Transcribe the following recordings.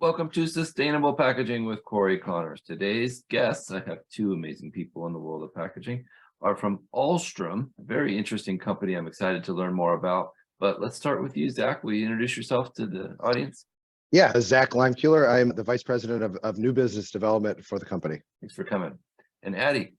Welcome to Sustainable Packaging with Cory Connors. Today's guests, I have two amazing people in the world of packaging, are from Ahlstrom, a very interesting company I'm excited to learn more about. But let's start with you, Zach. Will you introduce yourself to the audience? Yeah, Zach Limeculer. I'm the Vice President of New Business Development for the company. Thanks for coming. And Addie.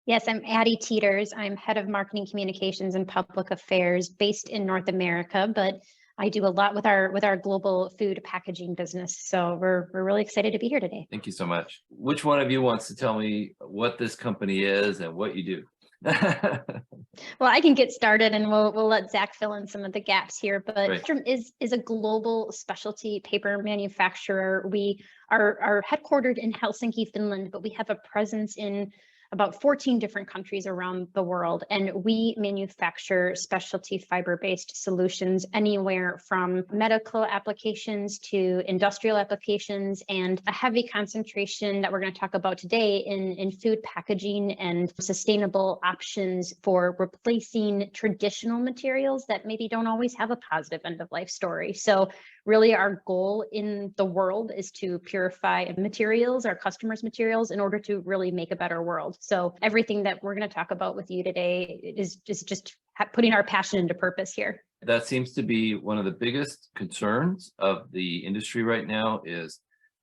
Yes, I'm Addie Teeters. I'm Head of Marketing Communications and Public Affairs based in North America, but I do a lot with our global food packaging business. So we're really excited to be here today. Thank you so much. Which one of you wants to tell me what this company is and what you do? Well, I can get started and we'll let Zach fill in some of the gaps here. But Great. Ahlstrom is a global specialty paper manufacturer. We are headquartered in Helsinki, Finland, but we have a presence in about 14 different countries around the world. And we manufacture specialty fiber-based solutions anywhere from medical applications to industrial applications, and a heavy concentration that we're going to talk about today in food packaging and sustainable options for replacing traditional materials that maybe don't always have a positive end of life story. So really our goal in the world is to purify materials, our customers' materials, in order to really make a better world. So everything that we're going to talk about with you today is just putting our passion into purpose here. That seems to be one of the biggest concerns of the industry right now is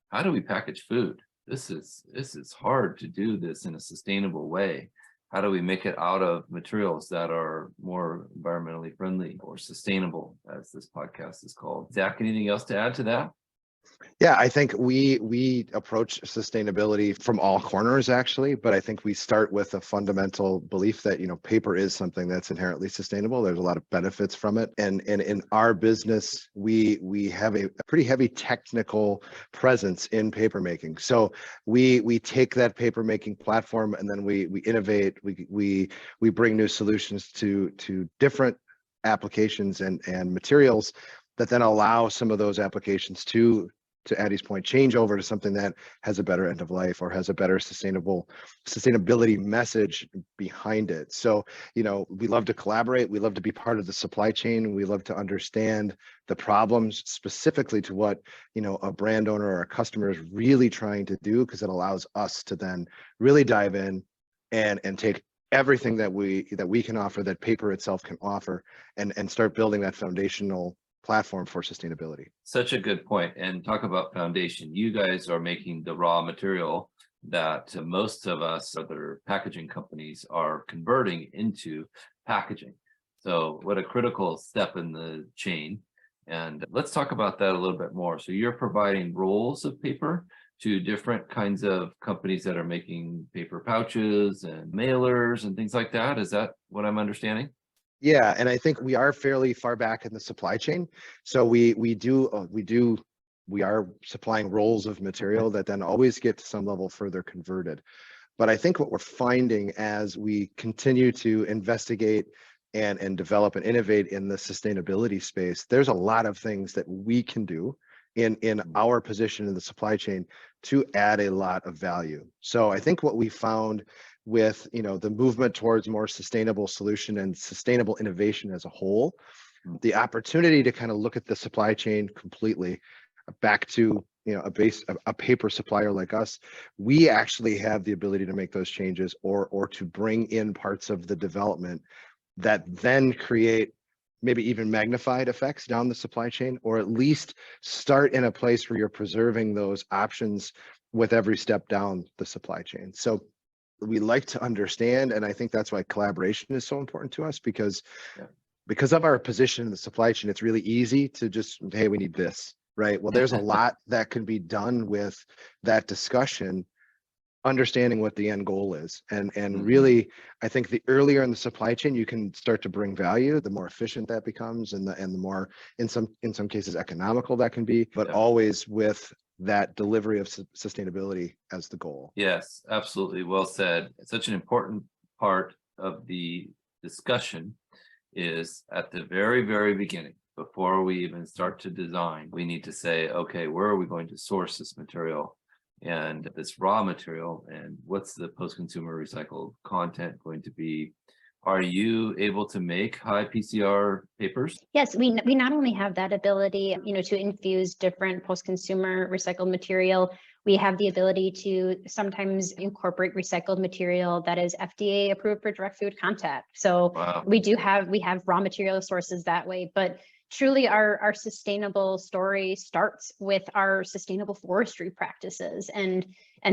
how do we package food? This is hard to do this in a sustainable way. How do we make it out of materials that are more environmentally friendly or sustainable, as this podcast is called? Zach, anything else to add to that? Yeah, I think we approach sustainability from all corners, actually, but I think we start with a fundamental belief that, paper is something that's inherently sustainable. There's a lot of benefits from it. And in our business, we have a pretty heavy technical presence in paper making. So we take that paper making platform and then we innovate, we bring new solutions to different applications and materials that then allow some of those applications to Addie's point, change over to something that has a better end of life or has a better sustainability message behind it. So, we love to collaborate. We love to be part of the supply chain. We love to understand the problems specifically to what, a brand owner or a customer is really trying to do, because it allows us to then really dive in and take everything that we can offer, that paper itself can offer, and start building that foundational platform for sustainability. Such a good point. And talk about foundation. You guys are making the raw material that most of us other packaging companies are converting into packaging. So what a critical step in the chain. And let's talk about that a little bit more. So you're providing rolls of paper to different kinds of companies that are making paper pouches and mailers and things like that. Is that what I'm understanding? Yeah, and I think we are fairly far back in the supply chain. So we are supplying rolls of material that then always get to some level further converted. But I think what we're finding as we continue to investigate and develop and innovate in the sustainability space, there's a lot of things that we can do in our position in the supply chain to add a lot of value. So I think what we found with the movement towards more sustainable solution and sustainable innovation as a whole, the opportunity to kind of look at the supply chain completely back to a paper supplier like us, we actually have the ability to make those changes or to bring in parts of the development that then create maybe even magnified effects down the supply chain, or at least start in a place where you're preserving those options with every step down the supply chain. So we like to understand, and I think that's why collaboration is so important to us, because of our position in the supply chain, it's really easy to just, hey, we need this, right? Well, there's a lot that can be done with that discussion, understanding what the end goal is. And really, I think the earlier in the supply chain you can start to bring value, the more efficient that becomes, and the more, in some cases, economical that can be, but always with that delivery of sustainability as the goal. Yes, absolutely. Well said. Such an important part of the discussion is at the very, very beginning, before we even start to design, we need to say, okay, where are we going to source this material and this raw material, and what's the post-consumer recycled content going to be? Are you able to make high PCR papers? Yes, we not only have that ability, to infuse different post-consumer recycled material, we have the ability to sometimes incorporate recycled material that is FDA approved for direct food contact. So Wow. we have raw material sources that way, but truly our sustainable story starts with our sustainable forestry practices and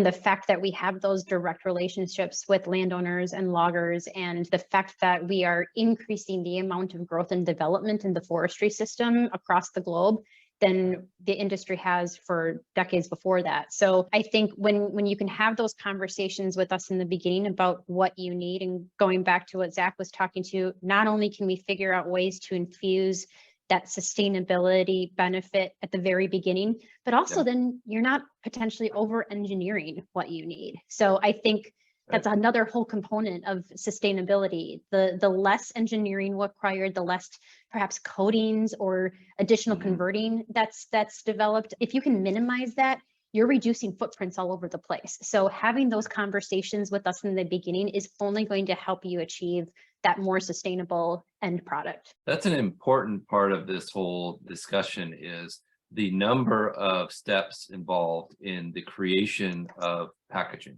the fact that we have those direct relationships with landowners and loggers, and the fact that we are increasing the amount of growth and development in the forestry system across the globe than the industry has for decades before that. So I think when you can have those conversations with us in the beginning about what you need, and going back to what Zach was talking to, not only can we figure out ways to infuse that sustainability benefit at the very beginning, but also then you're not potentially over engineering what you need. So I think that's another whole component of sustainability. The less engineering required, the less perhaps coatings or additional converting that's developed. If you can minimize that, you're reducing footprints all over the place. So having those conversations with us in the beginning is only going to help you achieve that more sustainable end product. That's an important part of this whole discussion, is the number of steps involved in the creation of packaging.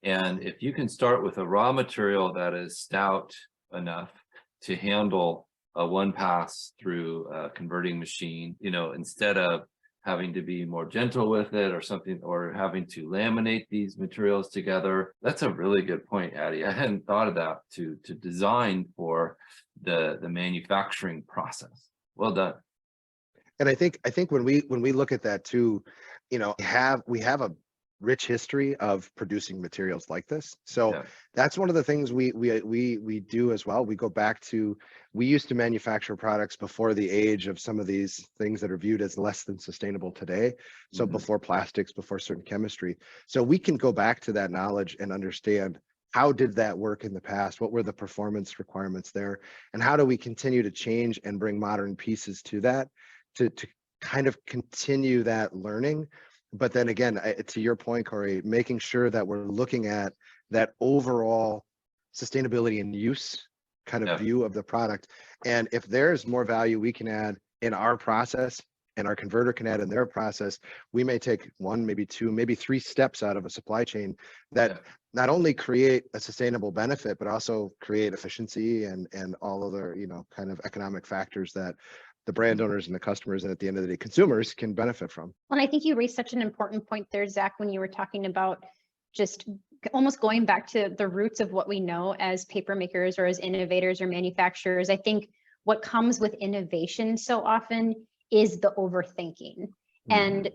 And if you can start with a raw material that is stout enough to handle a one pass through a converting machine, instead of having to be more gentle with it or something, or having to laminate these materials together. That's a really good point, Addie. I hadn't thought of that, to design for the manufacturing process. Well done. And I think when we look at that too, we have a rich history of producing materials like this. So that's one of the things we do as well. We go back to, we used to manufacture products before the age of some of these things that are viewed as less than sustainable today. So before plastics, before certain chemistry. So we can go back to that knowledge and understand, how did that work in the past? What were the performance requirements there? And how do we continue to change and bring modern pieces to that to kind of continue that learning? But then again, to your point, Cory, making sure that we're looking at that overall sustainability and use kind of view of the product. And if there's more value we can add in our process and our converter can add in their process, we may take one, maybe two, maybe three steps out of a supply chain that not only create a sustainable benefit, but also create efficiency and all other, kind of economic factors that the brand owners and the customers, and at the end of the day, consumers can benefit from. Well, I think you raised such an important point there, Zach, when you were talking about just almost going back to the roots of what we know as paper makers or as innovators or manufacturers. I think what comes with innovation so often is the overthinking. And,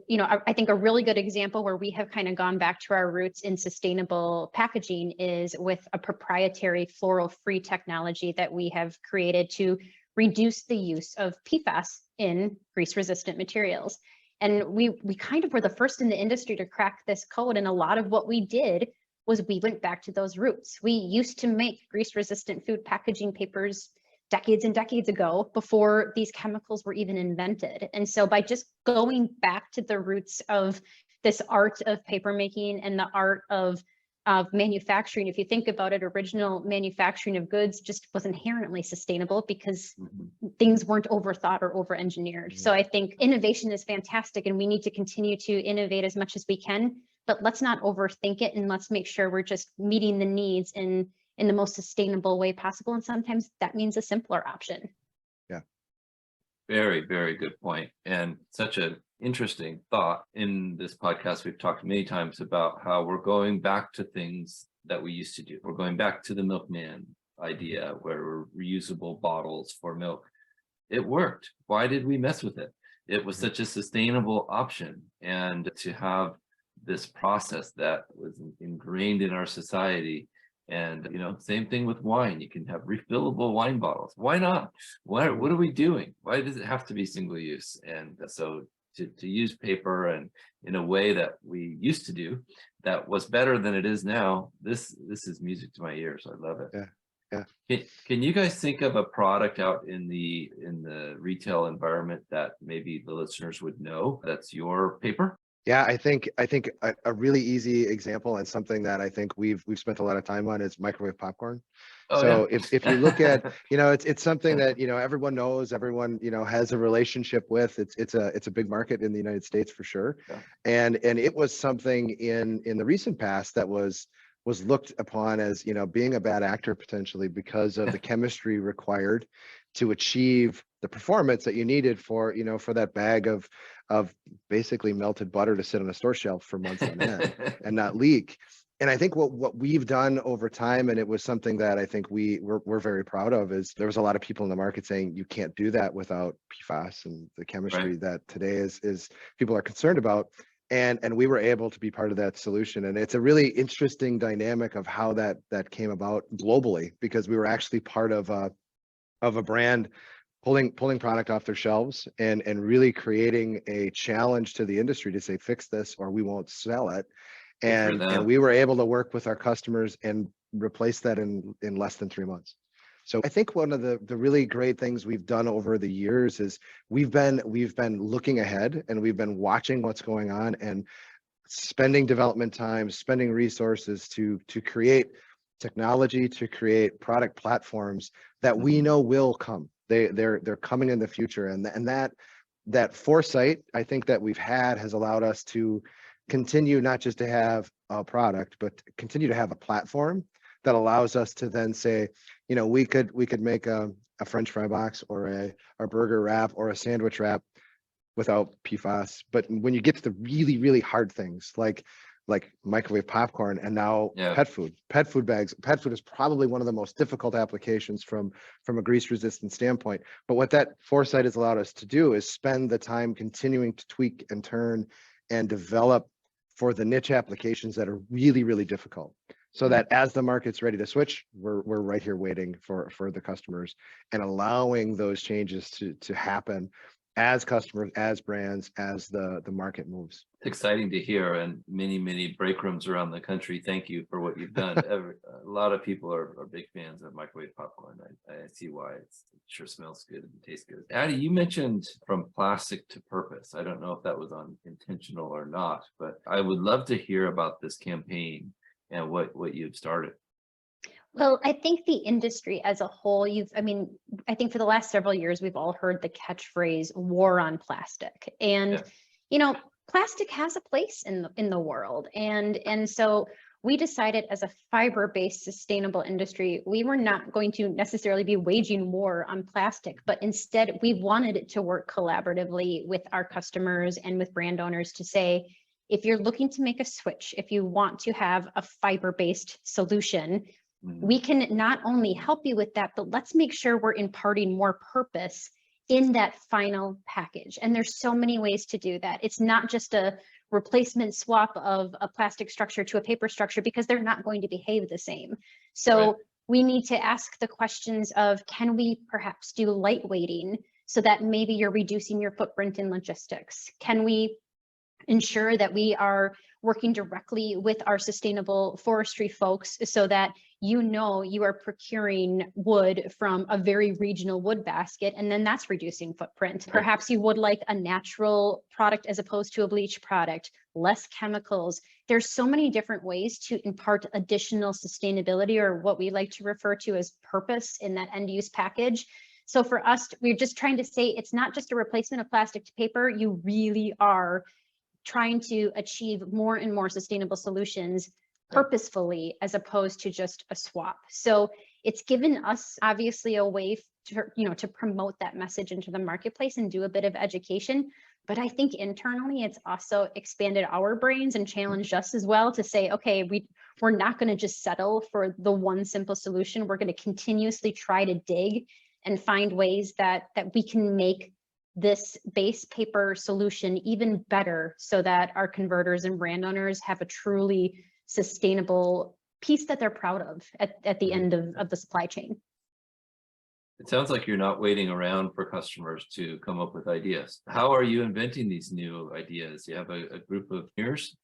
I think a really good example where we have kind of gone back to our roots in sustainable packaging is with a proprietary floral-free technology that we have created to reduce the use of PFAS in grease-resistant materials. And we kind of were the first in the industry to crack this code. And a lot of what we did was we went back to those roots. We used to make grease-resistant food packaging papers decades and decades ago, before these chemicals were even invented. And so by just going back to the roots of this art of paper making and the art of manufacturing, if you think about it, original manufacturing of goods just was inherently sustainable because things weren't overthought or over-engineered. So I think innovation is fantastic, and we need to continue to innovate as much as we can, but let's not overthink it, and let's make sure we're just meeting the needs in the most sustainable way possible. And sometimes that means a simpler option. Yeah. Very, very good point. And such an interesting thought. In this podcast, we've talked many times about how we're going back to things that we used to do. We're going back to the milkman idea, where we're reusable bottles for milk. It worked. Why did we mess with it? It was such a sustainable option. And to have this process that was ingrained in our society. And, same thing with wine. You can have refillable wine bottles. Why not? What are we doing? Why does it have to be single use? And so to use paper and in a way that we used to do that was better than it is now, this is music to my ears. I love it. Yeah. Can you guys think of a product out in the retail environment that maybe the listeners would know that's your paper? Yeah, I think a really easy example and something that I think we've spent a lot of time on is microwave popcorn. Oh, So yeah. if you look at, it's something that, everyone knows, everyone, has a relationship with. It's a big market in the United States for sure. Yeah. And it was something in the recent past that was looked upon as, being a bad actor potentially because of the chemistry required to achieve the performance that you needed for that bag of basically melted butter to sit on a store shelf for months on end and not leak. And I think what we've done over time, and it was something that I think we're very proud of, is there was a lot of people in the market saying you can't do that without PFAS and the chemistry Right. that today is people are concerned about. And we were able to be part of that solution. And it's a really interesting dynamic of how that came about globally, because we were actually part of a brand pulling product off their shelves and really creating a challenge to the industry to say, fix this or we won't sell it. Good for And them. we were able to work with our customers and replace that in less than 3 months. So I think one of the really great things we've done over the years is we've been looking ahead, and we've been watching what's going on and spending development time, spending resources to create technology, to create product platforms that we Mhm. know will come. They're coming in the future, and that foresight, I think, that we've had has allowed us to continue not just to have a product, but continue to have a platform that allows us to then say, we could make a French fry box or a burger wrap or a sandwich wrap without PFAS. But when you get to the really, really hard things like microwave popcorn and now Yeah. pet food bags, pet food is probably one of the most difficult applications from a grease resistant standpoint. But what that foresight has allowed us to do is spend the time continuing to tweak and turn and develop for the niche applications that are really, really difficult. So that as the market's ready to switch, we're right here waiting for the customers and allowing those changes to happen as customers, as brands, as the market moves. It's exciting to hear, and many break rooms around the country. Thank you for what you've done. A lot of people are big fans of microwave popcorn. I see why. It sure smells good and tastes good. Addie, you mentioned from plastic to purpose. I don't know if that was intentional or not, but I would love to hear about this campaign and what you've started. Well, I think the industry as a whole, I think for the last several years, we've all heard the catchphrase war on plastic. And, Yeah. plastic has a place in the world. And so we decided as a fiber-based sustainable industry, we were not going to necessarily be waging war on plastic, but instead we wanted it to work collaboratively with our customers and with brand owners to say, if you're looking to make a switch, if you want to have a fiber-based solution, we can not only help you with that, but let's make sure we're imparting more purpose in that final package. And there's so many ways to do that. It's not just a replacement swap of a plastic structure to a paper structure, because they're not going to behave the same. So Right. we need to ask the questions of, can we perhaps do lightweighting so that maybe you're reducing your footprint in logistics? Can we ensure that we are working directly with our sustainable forestry folks so that you are procuring wood from a very regional wood basket, and then that's reducing footprint. Perhaps you would like a natural product as opposed to a bleach product, less chemicals. There's so many different ways to impart additional sustainability, or what we like to refer to as purpose, in that end use package. So for us, we're just trying to say it's not just a replacement of plastic to paper. You really are trying to achieve more and more sustainable solutions purposefully, as opposed to just a swap. So it's given us obviously a way to promote that message into the marketplace and do a bit of education. But I think internally it's also expanded our brains and challenged us as well to say, okay, we're not going to just settle for the one simple solution. We're going to continuously try to dig and find ways that we can make this base paper solution even better, so that our converters and brand owners have a truly sustainable piece that they're proud of at the end of the supply chain. It sounds like you're not waiting around for customers to come up with ideas. How are you inventing these new ideas? You have a group of peers?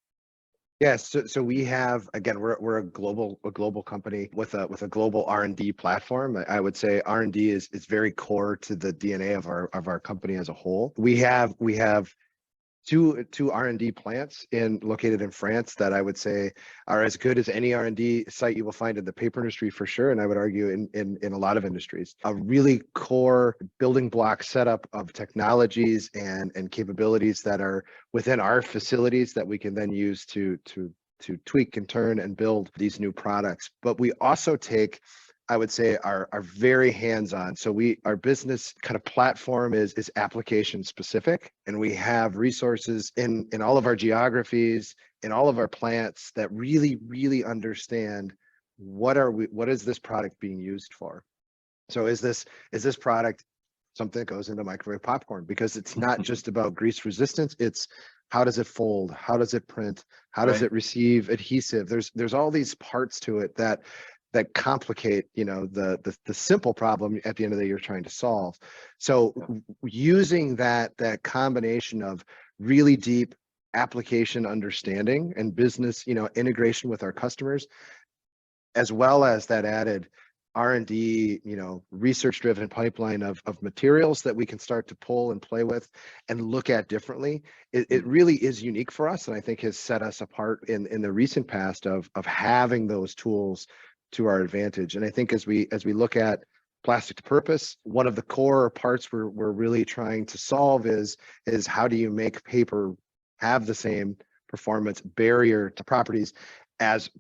Yes, so we have, again, we're a global company with a global R&D platform. I would say R&D is very core to the DNA of our company as a whole. We have two R&D plants located in France that I would say are as good as any R&D site you will find in the paper industry for sure, and I would argue in a lot of industries. A really core building block setup of technologies and capabilities that are within our facilities that we can then use to tweak and turn and build these new products. But we also take, I would say, are very hands-on. So our business kind of platform is application specific, and we have resources in all of our geographies, in all of our plants that really understand what is this product being used for. So is this product something that goes into microwave popcorn? Because it's not just about grease resistance, it's how does it fold? How does it print? How does it receive adhesive? There's all these parts to it that complicate, the simple problem at the end of the day you're trying to solve. So using that combination of really deep application understanding and business, integration with our customers, as well as that added R&D, research-driven pipeline of materials that we can start to pull and play with and look at differently. It really is unique for us, and I think has set us apart in the recent past of having those tools to our advantage. And I think as we look at plastic to purpose, one of the core parts we're really trying to solve is how do you make paper have the same performance barrier to properties as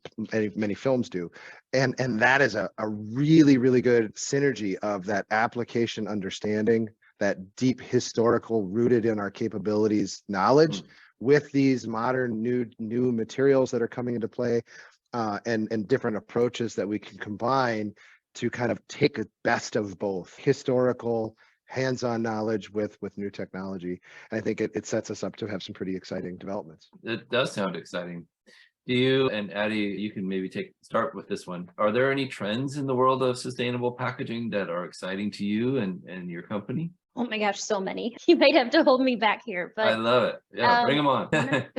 many films do. And that is a really good synergy of that application understanding, that deep historical rooted in our capabilities knowledge with these modern new materials that are coming into play. And different approaches that we can combine to kind of take the best of both historical hands-on knowledge with new technology. And I think it sets us up to have some pretty exciting developments. It does sound exciting. Do you, and Addie, you can maybe start with this one. Are there any trends in the world of sustainable packaging that are exciting to you and your company? Oh my gosh, so many. You might have to hold me back here, but I love it. Yeah, bring them on.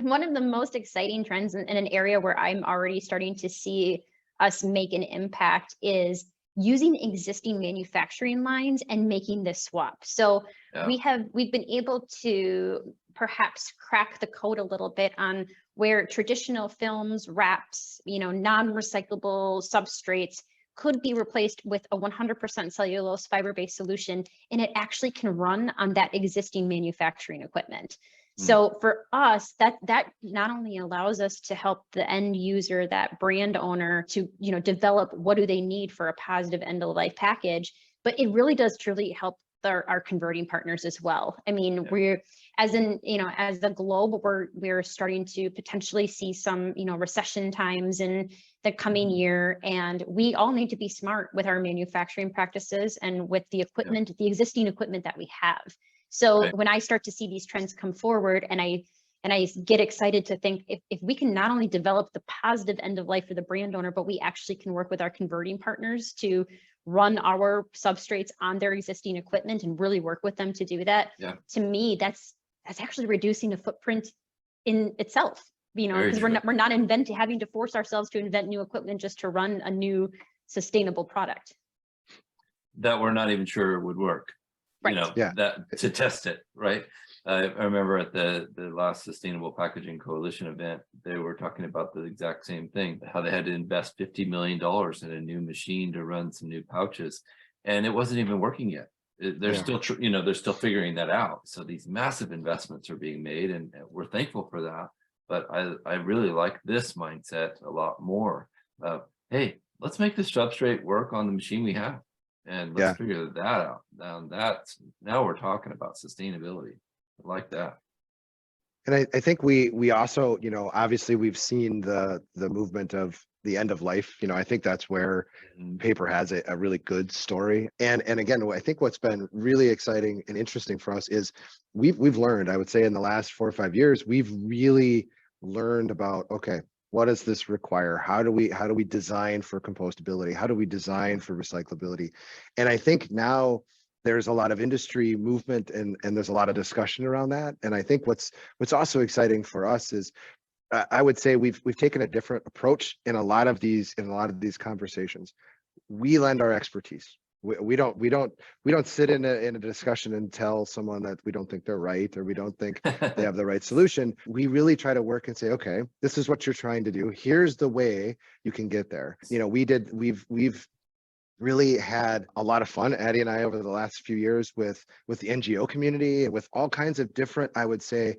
one of the most exciting trends in an area where I'm already starting to see us make an impact is using existing manufacturing lines and making this swap. So we've been able to perhaps crack the code a little bit on where traditional films, wraps, non-recyclable substrates could be replaced with a 100% cellulose fiber-based solution, and it actually can run on that existing manufacturing equipment. So for us, that not only allows us to help the end user, that brand owner, to develop what do they need for a positive end of life package, but it really does truly help our converting partners as well. I mean, we're as a globe, we're starting to potentially see some recession times in the coming year, and we all need to be smart with our manufacturing practices and with the equipment, the existing equipment that we have. So when I start to see these trends come forward, and I get excited to think if we can not only develop the positive end of life for the brand owner, but we actually can work with our converting partners to run our substrates on their existing equipment and really work with them to do that. To me, that's actually reducing the footprint in itself, because we're not having to force ourselves to invent new equipment just to run a new sustainable product that we're not even sure would work. That to test it, right? I remember at the last Sustainable Packaging Coalition event, they were talking about the exact same thing, how they had to invest $50 million in a new machine to run some new pouches, and it wasn't even working yet. They're still, they're still figuring that out. So these massive investments are being made, and we're thankful for that. But I really like this mindset a lot more. Hey, let's make this substrate work on the machine we have. And let's figure that out. Now we're talking about sustainability. I like that. And I think we also, obviously we've seen the movement of the end of life. I think that's where paper has a really good story. And again, I think what's been really exciting and interesting for us is we've learned, I would say in the last 4 or 5 years, we've really learned about, okay, what does this require? How do we design for compostability? How do we design for recyclability? And I think now there's a lot of industry movement and there's a lot of discussion around that. And I think what's also exciting for us is I would say we've taken a different approach in a lot of these conversations. We lend our expertise. We don't sit in a discussion and tell someone that we don't think they're right, or we don't think they have the right solution. We really try to work and say, okay, this is what you're trying to do. Here's the way you can get there. We've really had a lot of fun, Addie and I, over the last few years with the NGO community, and with all kinds of different, I would say,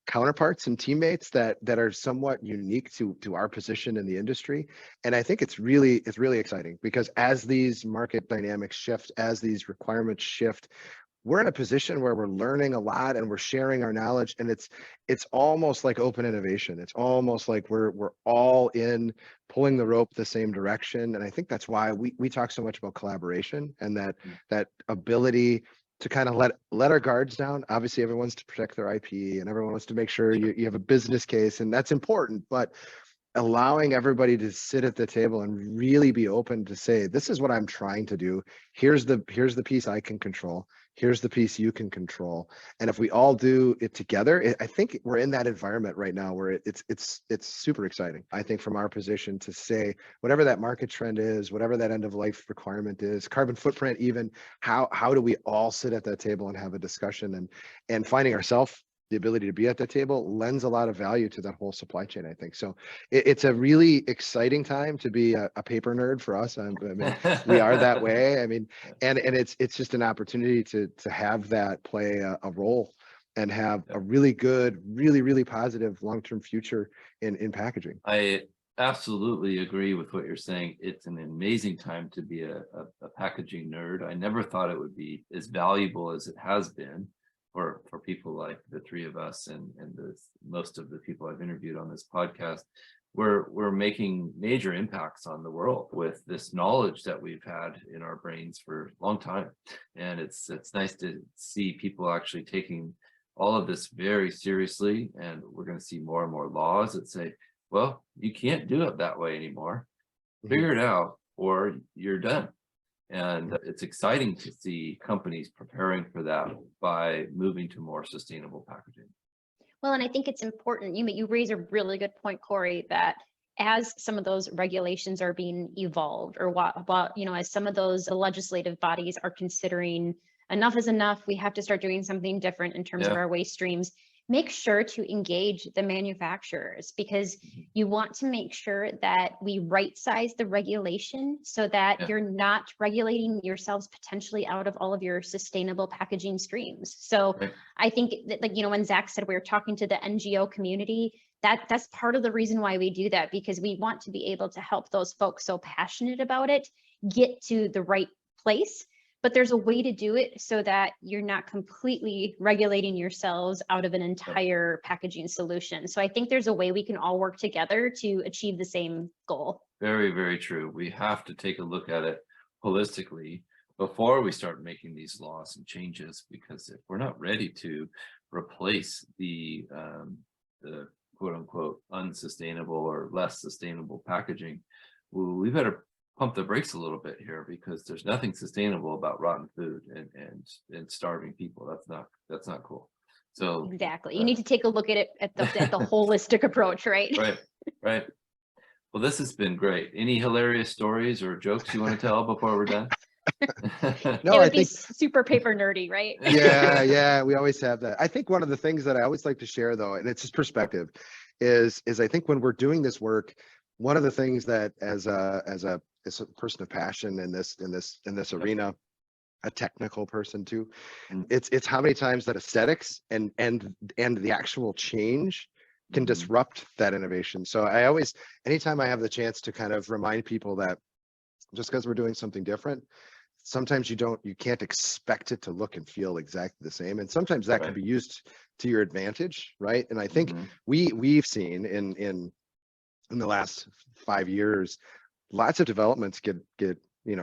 counterparts and teammates that are somewhat unique to our position in the industry. And I think it's really exciting, because as these market dynamics shift, as these requirements shift, we're in a position where we're learning a lot and we're sharing our knowledge, and it's almost like open innovation. It's almost like we're all in, pulling the rope the same direction. And I think that's why we talk so much about collaboration, and that ability to kind of let our guards down. Obviously, everyone wants to protect their IP, and everyone wants to make sure you have a business case, and that's important. But allowing everybody to sit at the table and really be open to say, this is what I'm trying to do. Here's the piece I can control. Here's the piece you can control. And if we all do it together, I think we're in that environment right now where it's super exciting. I think from our position to say, whatever that market trend is, whatever that end of life requirement is, carbon footprint, even, how do we all sit at that table and have a discussion, and finding ourselves, the ability to be at that table, lends a lot of value to that whole supply chain, I think. So it's a really exciting time to be a paper nerd for us. I mean, we are that way. I mean, and it's just an opportunity to have that play a role, and have a really good, really positive long-term future in packaging. I absolutely agree with what you're saying. It's an amazing time to be a packaging nerd. I never thought it would be as valuable as it has been for people like the three of us, and most of the people I've interviewed on this podcast. We're making major impacts on the world with this knowledge that we've had in our brains for a long time. And it's nice to see people actually taking all of this very seriously. And we're going to see more and more laws that say, well, you can't do it that way anymore. Figure it out, or you're done. And it's exciting to see companies preparing for that by moving to more sustainable packaging. Well, and I think it's important. You raise a really good point, Cory, that as some of those regulations are being evolved, or as some of those legislative bodies are considering enough is enough, we have to start doing something different in terms of our waste streams, make sure to engage the manufacturers, because you want to make sure that we right size the regulation so that you're not regulating yourselves potentially out of all of your sustainable packaging streams. So I think that, when Zach said we were talking to the NGO community, that's part of the reason why we do that, because we want to be able to help those folks so passionate about it get to the right place. But there's a way to do it so that you're not completely regulating yourselves out of an entire packaging solution. So I think there's a way we can all work together to achieve the same goal. Very, very true. We have to take a look at it holistically before we start making these laws and changes, because if we're not ready to replace the quote unquote unsustainable or less sustainable packaging, we better pump the brakes a little bit here, because there's nothing sustainable about rotten food and starving people. That's not cool. So exactly, you need to take a look at it at the holistic approach, right? Right. Well, this has been great. Any hilarious stories or jokes you want to tell before we're done? No, I think super paper nerdy, right? Yeah, we always have that. I think one of the things that I always like to share, though, and it's just perspective, is I think when we're doing this work, one of the things that as a person of passion in this arena, a technical person too, it's how many times that aesthetics and the actual change can disrupt that innovation. So I always, anytime I have the chance to kind of remind people that just because we're doing something different, sometimes you can't expect it to look and feel exactly the same, and sometimes that can be used to your advantage, right? And I think we've seen in the last 5 years, lots of developments get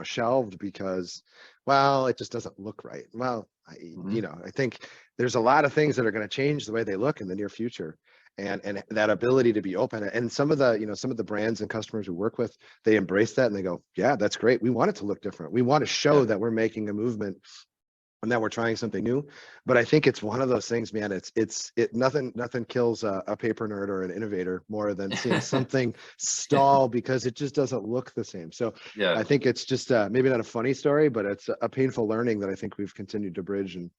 shelved because, well, it just doesn't look right. Well, I think there's a lot of things that are going to change the way they look in the near future, and that ability to be open. And some of the brands and customers we work with, they embrace that and they go, yeah, that's great. We want it to look different. We want to show that we're making a movement and that we're trying something new. But I think it's one of those things, man. Nothing kills a paper nerd or an innovator more than seeing something stall because it just doesn't look the same. So Yeah. I think it's just maybe not a funny story, but it's a painful learning that I think we've continued to bridge, and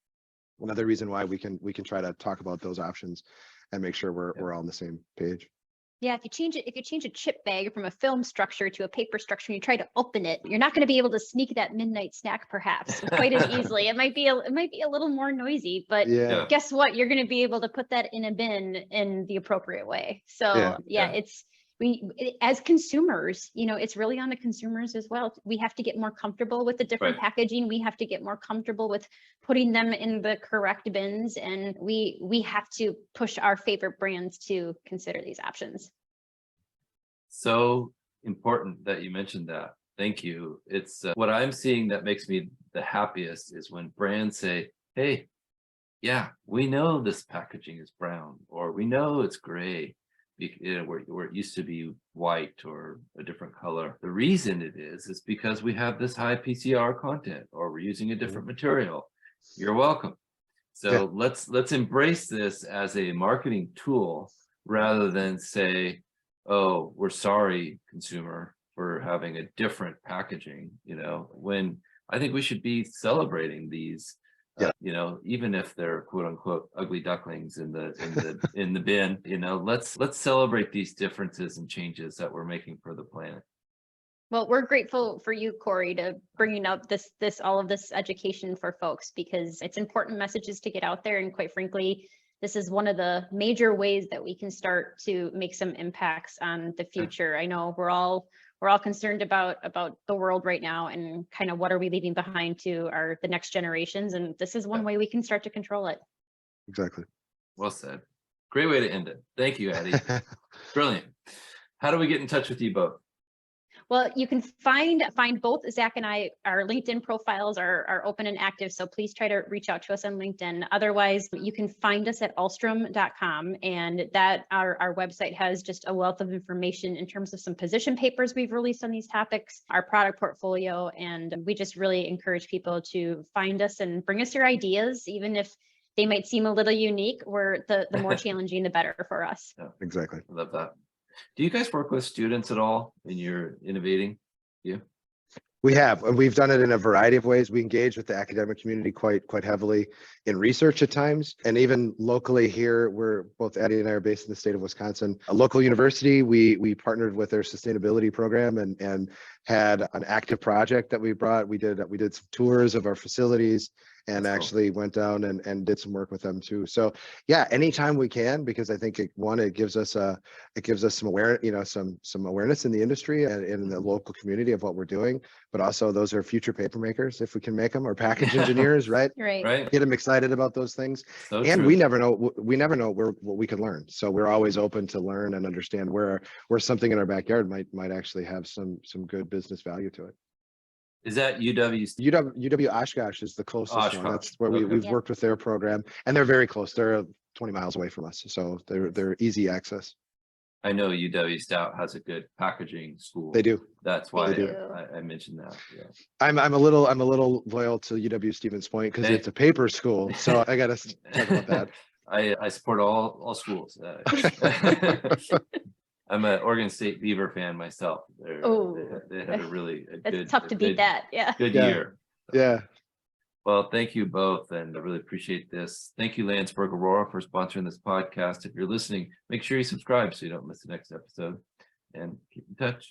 another reason why we can try to talk about those options and make sure we're all on the same page. Yeah, if you change a chip bag from a film structure to a paper structure and you try to open it, you're not going to be able to sneak that midnight snack perhaps quite as easily. It might be a little more noisy, but Yeah. guess what? You're going to be able to put that in a bin in the appropriate way. So Yeah. As consumers, it's really on the consumers as well. We have to get more comfortable with the different packaging. We have to get more comfortable with putting them in the correct bins, and we have to push our favorite brands to consider these options. So important that you mentioned that. Thank you. It's what I'm seeing that makes me the happiest is when brands say, hey, yeah, we know this packaging is brown, or we know it's gray, where it used to be white or a different color. The reason it is because we have this high PCR content, or we're using a different material. You're welcome. So let's embrace this as a marketing tool rather than say, oh, we're sorry, consumer, for having a different packaging, when I think we should be celebrating these, even if they're quote unquote ugly ducklings in the bin, let's celebrate these differences and changes that we're making for the planet. Well, we're grateful for you, Cory, to bringing up all of this education for folks, because it's important messages to get out there. And quite frankly, this is one of the major ways that we can start to make some impacts on the future. I know we're all concerned about the world right now, and kind of what are we leaving behind to the next generations. And this is one way we can start to control it. Exactly. Well said. Great way to end it. Thank you, Addie. Brilliant. How do we get in touch with you both? Well, you can find both Zach and I. Our LinkedIn profiles are open and active, so please try to reach out to us on LinkedIn. Otherwise, you can find us at ahlstrom.com, and that our website has just a wealth of information in terms of some position papers we've released on these topics, our product portfolio, and we just really encourage people to find us and bring us your ideas, even if they might seem a little unique. Where the more challenging, the better for us. Yeah, exactly. I love that. Do you guys work with students at all when you're innovating? Yeah. We have. We've done it in a variety of ways. We engage with the academic community quite heavily in research at times, and even locally here, we're both Addie and I are based in the state of Wisconsin. A local university, we partnered with their sustainability program and had an active project that we brought. We did some tours of our facilities and That's actually went down and did some work with them too. So yeah, anytime we can, because I think it gives us some awareness, some awareness in the industry and in the local community of what we're doing. But also those are future paper makers, if we can make them, or package engineers, right? Right. Get them excited about those things. So and true. we never know what we can learn. So we're always open to learn and understand where something in our backyard might actually have some good business value to it. Is that UW? UW Oshkosh is the closest one. That's where we've worked with their program, and they're very close. They're 20 miles away from us, so they're easy access. I know UW Stout has a good packaging school. They do. That's why I mentioned that. Yeah. I'm a little loyal to UW Stevens Point because it's a paper school, so I gotta talk about that. I support all schools. I'm an Oregon State Beaver fan myself. They had a really good. Tough to beat that. Yeah. Good year. Yeah. Well, thank you both, and I really appreciate this. Thank you, Landsberg Aurora, for sponsoring this podcast. If you're listening, make sure you subscribe so you don't miss the next episode, and keep in touch.